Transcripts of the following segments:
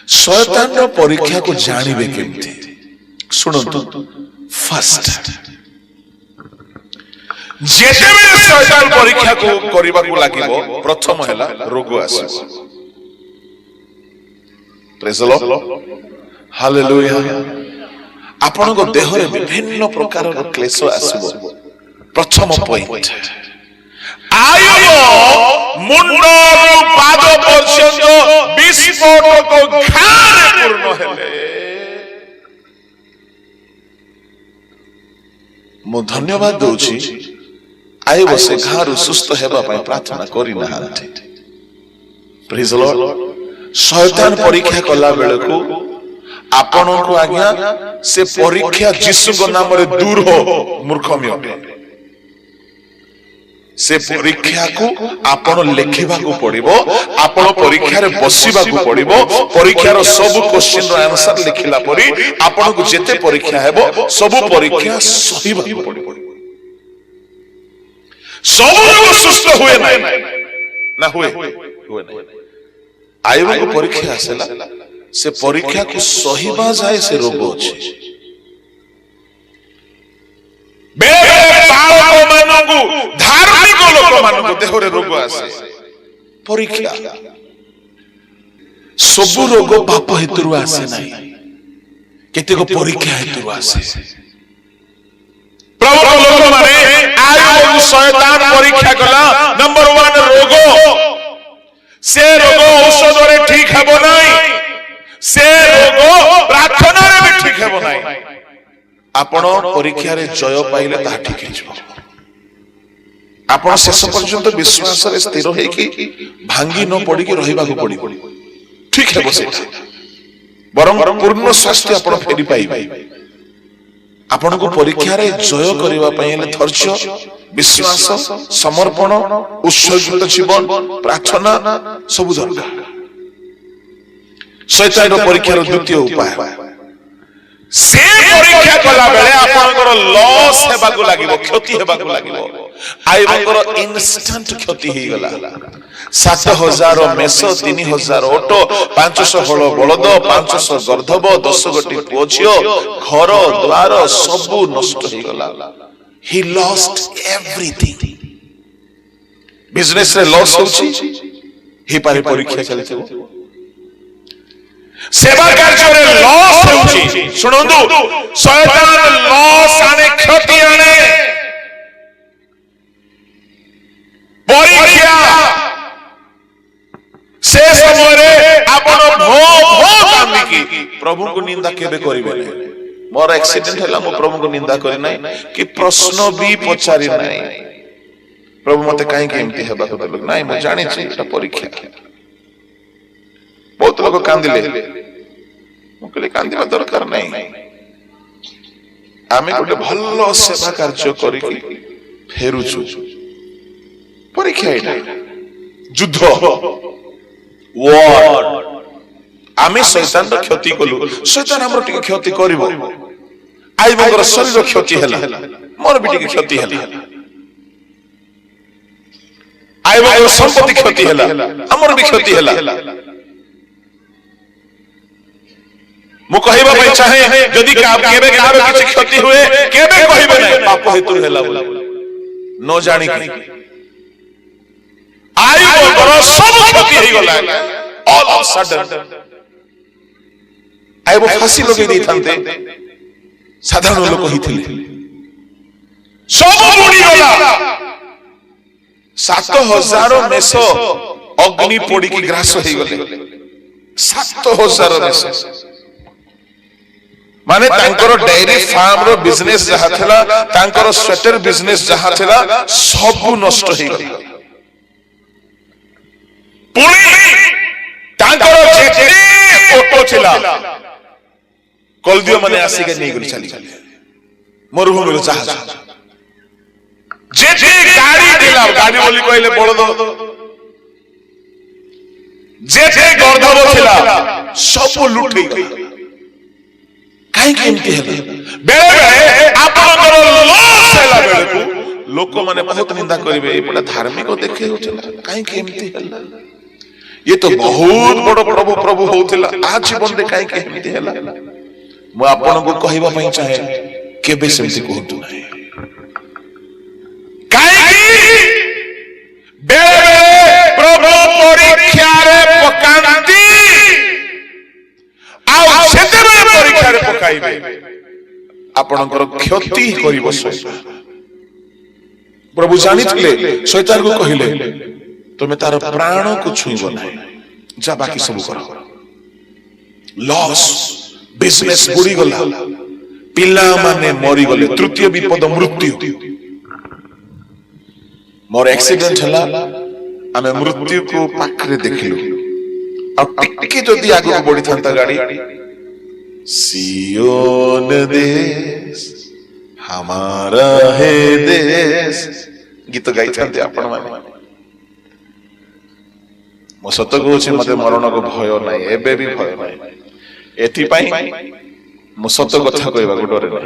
शैतान परीक्षा को जानिबे केमती सुनंतु फर्स्ट जेतेबेले शैतान परीक्षा को करिबा को लागिबो प्रथम हैला रोग आसीबो प्रेज द लॉर्ड हालेलुया आपण को देह रे विभिन्न प्रकार रो क्लेश आसीबो प्रथम पॉइंट आयुब मुंड पाद पर्यंत विस्फोट को घारे पूर्ण हेले मु धन्यवाद दोछि आयुब से घारु सुस्थ हेबा पय प्रार्थना करि नहांती प्रेज द लॉर्ड शैतान परीक्षा कला बेले को आपण को आज्ञा से परीक्षा यीशु को नाम रे दूर हो मूर्खमी अटे से परीक्षा को आपण लेखिबा को पड़िबो आपण परीक्षा रे बसिबा को पड़िबो परीक्षा रो सब क्वेश्चन रो आंसर लिखिला परी आपण को जेते परीक्षा हेबो सब परीक्षा सहीबा को पड़िबो सब लोग सुस्त हुए ना हुए नहीं आयुब को परीक्षा आसेला से परीक्षा को सहीबा जाए से रोग अछि धार्मिक लोक मान देहरे रोग आसे परीक्षा सब रोग पाप हेतु आसे नहीं केते को परीक्षा हेतु आसे प्रभु लोक माने आयुब शैतान परीक्षा कला नंबर 1 रोग से रोग औषध रे ठीक हेबो नहीं से रोग प्रार्थना रे भी ठीक हेबो नहीं आपण परीक्षा रे जय पाइले ता ठीक हिजो आपण शेष पर्यंत विश्वास रे स्थिर हे कि भांगी न पड़ी कि रहिबा को पड़ी ठीक हेबो सेटा बरम पूर्ण स्वास्थ्य आपण फेरी पाइबे आपण को परीक्षा रे जय करबा पयले धैर्य विश्वास समर्पण उत्सर्गित जीवन प्रार्थना सब दरकार शैतान रो परीक्षा रो द्वितीय उपाय से परीक्षा कला बेले आपनकर लॉस हेबा को लागिवो क्षति हेबा को लागिवो आइबकर इंस्टेंट क्षति हे गला 7000 मेष 3000 ओटो 500 हल बलद 500 गर्धब 10 गोटी पुओझियो घर द्वार सब नष्ट हे गला he lost everything बिजनेस रे लॉस होछि हे पारे परीक्षा चलते सेवा कार्य रे लॉस होछि सुनंदु शैतान लॉस आने क्षति आने परीक्षा से समय रे आपण भो कांदी की प्रभु को निंदा केबे करिबे नै मोर एक्सीडेंट हला मो प्रभु को निंदा करि नै कि प्रश्न भी पचारि नै प्रभु मते काहे के एमती हेबा को लोग नै मो जानि छी एटा परीक्षा बहुत लोग कांदिले मो कहले कांदिबा दरकार नै आमे गोटे भल्लो सेवा कार्य करि कि फेरुछु परीक्षा एटा युद्ध वॉर आमे शैतान रो क्षति कलु शैतान हमर टिके क्षति करिवो आइबकर शरीर क्षति हला मोर भी टिके क्षति हला आइबकर संपत्ति क्षति हला हमर भी क्षति हला मु कहिबा पय चाहे यदि केबे कार किछ क्षति हुए केबे कहिबे नै पाप हेतु हला न जानि कि आइबकर सब क्षति हे गला ऑल ऑफ सडन आइबो फांसी लगे दै थांते साधारण लोक हिथिले सब बुडी गला 7000 मेष अग्नि पोड़ी की ग्रास हो गले 7000 मेष माने तांकर डेयरी फार्म रो बिजनेस जहा थला तांकर स्वेटर बिजनेस जहा थला सब नष्ट हे गला पुणी तांकर जेते ऑटो चला कलदियो माने आसी के नै गली चली गले मरुभूमि रो जहाज जेते गाड़ी दिला गाड़ी बोली कहले बड़द जेते गर्धब थिला सब लुटि गला काहे केमती हेले बेले बेले आपनकर लॉस हैला बेले को लोक माने बहुत निंदा करिवे एपडा धार्मिक देखे उठला काहे केमती हेला ये तो बहुत बड़ प्रभु प्रभु होउतिला आज जीवन रे काई के एमती हैला मु आपन को कहिबा पई चाहे केबे सेमती कहतु नाही काई बेले प्रभु परीक्षा रे पकांती आ सेते परीक्षा रे पकाइबे आपनकर क्षति करिवो शैतान प्रभु जानिथिले शैतान को कहिले तुम्हें तार प्राण को छुईबो नहीं जा बाकी सब कर लॉस बिजनेस बुड़ी गला पिला माने मरी गले तृतीय विपद मृत्यु मोर एक्सीडेंट हला आमे मृत्यु को पाखरे देखिलु आ टिके जदी आगु बढ़ी थांता गाड़ी सियोन देश हमारा है देश गीत गाई थांते आपण माने मो सत कहूँ मत मरण को भय ना एबे भी भय ना एथि मो सत कथा कहवा डरे ना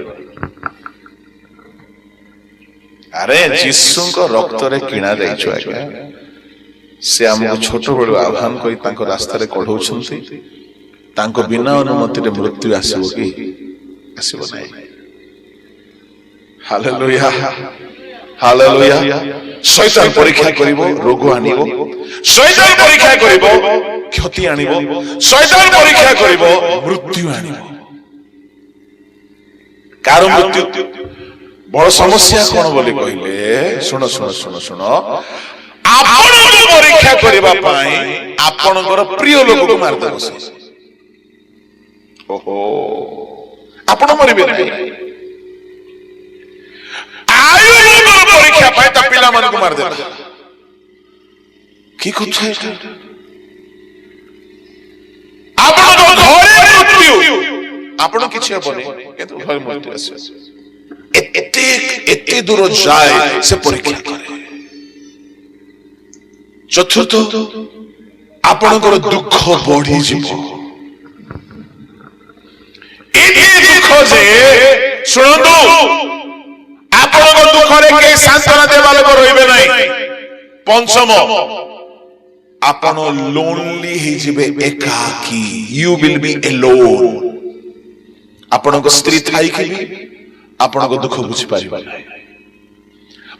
अरे जीसु रक्त रे किणा जाइछु आज्ञा से हमको छोट बड़ आह्वान करी तांको रास्ता रे कढौछंती तांको बिना अनुमति रे मृत्यु आसीबो कि आसीबो नै हालेलुया हालेलुया शैतान परीक्षा करिवो रोग आनिबो शैतान परीक्षा करिवो क्षति आनिबो शैतान परीक्षा करिवो मृत्यु आनिबो कार मृत्यु बड़ समस्या कोन बोली कहिले सुनो सुनो सुनो सुनो आपण परीक्षा करबा पई आपणकर प्रिय लोक को मार देबो से ओहो आपण मरिबे नै आयु परीक्षा पाए ता पिला मन को मार देबा की कुछ है आपण घरे मृत्यु आपण किछ हेबनी किंतु घरे मृत्यु आसे एते दूर जाए से परीक्षा करे चतुर्थ आपणकर दुख बढ़ी जीवो एते दुख जे सुनंदु आपणकर दुख रे के सांत्वना देबा लोक रहिबे नै पंचम आपण लोनली ही जिबे एकाकी यू विल बी एलोन आपणकर स्त्री थाई के भी आपणकर दुख बुझी पारिबा नै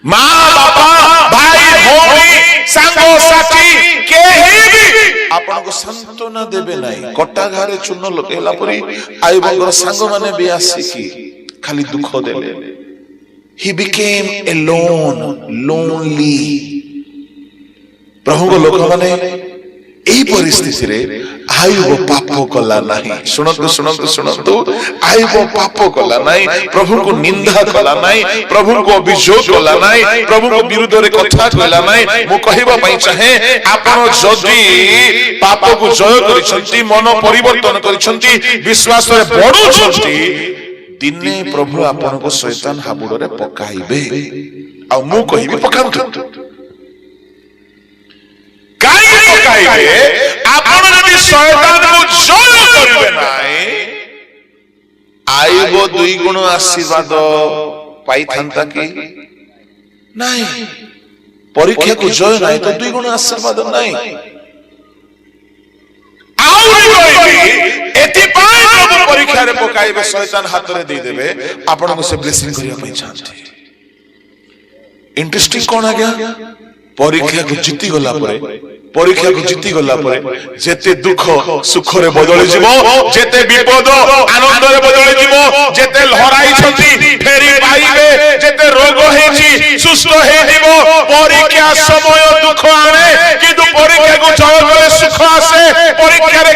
मां बापा भाई भौणी सांगो साथी केही भी आपनको सांत्वना देबे नै कटा घारे चूर्ण लकेला परी आइ बंगर सांग माने भी आसी की खाली दुख देले he became alone lonely प्रभु को लोक माने एही परिस्थिति रे आयुब पाप कला नाही सुनंतु सुनंतु सुनंतु आयुब पाप कला नाही प्रभु को निंदा कला नाही प्रभु को अभियोग कला नाही प्रभु को विरुद्ध रे कथा कला नाही मु कहिबा पई चाहे आपण जदी पाप को जय करिसंती मन परिवर्तन करिसंती विश्वास रे बढुसंती दिने प्रभु आपण को शैतान हाबुड़ रे पकाइबे आ मु कहिबी पकांतु काई पकाइबे आपण जदी शैतान को जय करिवे नाही आइबो दुई गुण आशीर्वाद पाई थांता कि नाही परीक्षा को जय नाही तो दुई गुण आशीर्वाद नाही परीक्षा रे पकाइबे शैतान हाथ रे दे देबे आपण को से ब्लेसिंग करिया पई चाहते इंटरेस्टिंग कोन आ गया परीक्षा को जीती गला परे जेते दुख सुख रे बदली जीवो जेते विपद आनंद रे बदली जीवो जेते लहराई छथि फेरी पाइबे जेते रोग हेची सुस्त हे जीवो परीक्षा समय दुख आने किंतु परीक्षा को जय करे सुख आसे परीक्षा रे